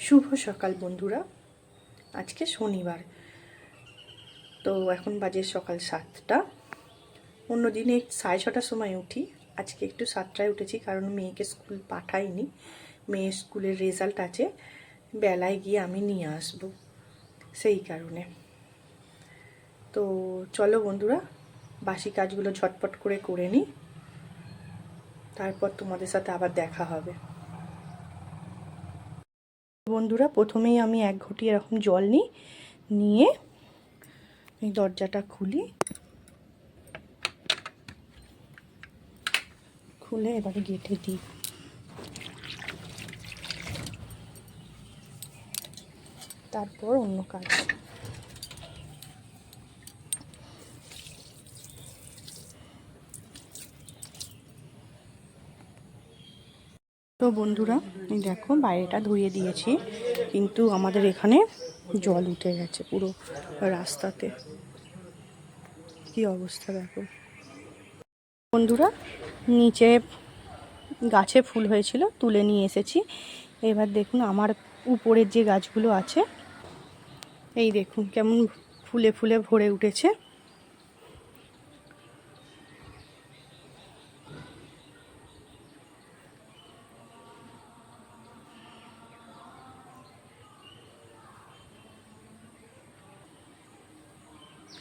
শুভ সকাল বন্ধুরা। আজকে শনিবার, তো এখন বাজে সকাল 7টা। অন্য দিনে 6:30টার সময় উঠি, আজকে একটু 7টায় উঠেছি কারণ মেয়েকে স্কুল পাঠাইনি। মেয়ের স্কুলের রেজাল্ট আছে, বেলায় গিয়ে আমি নিয়ে আসব, সেই কারণে। তো চলো বন্ধুরা, বাসি কাজগুলো ঝটপট করে নিই, তারপর তোমাদের সাথে আবার দেখা হবে। বন্ধুরা, প্রথমেই আমি 1 ঘটি এরকম জল নিয়ে এই দরজাটা খুলে এবারে গেটে দিই। তারপর অন্য কাজ। তো বন্ধুরা, এই দেখো বাইরেটা ধুয়ে দিয়েছি, কিন্তু আমাদের এখানে জল উঠে গেছে পুরো রাস্তাতে। কি অবস্থা দেখো বন্ধুরা। নিচে গাছে ফুল হয়েছিল, তুলে নিয়ে এসেছি। এবার দেখুন আমার উপরের যে গাছগুলো আছে, এই দেখুন কেমন ফুলে ফুলে ভরে উঠেছে।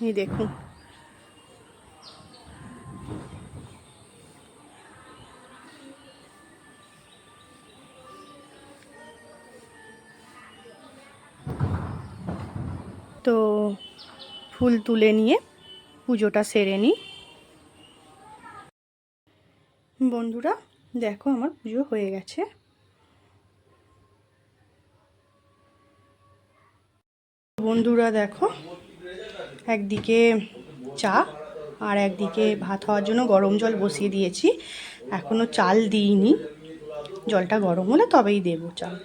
এই দেখুন, তো ফুল তুলে নিয়ে পুজোটা সেরে নিই। বন্ধুরা দেখো, আমার পুজো হয়ে গেছে। বন্ধুরা দেখো, একদিকে চা আর একদিকে ভাত হওয়ার জন্য গরম জল বসিয়ে দিয়েছি। এখনো চাল দিইনি, জলটা গরম হলে তবেই দেবো চাল।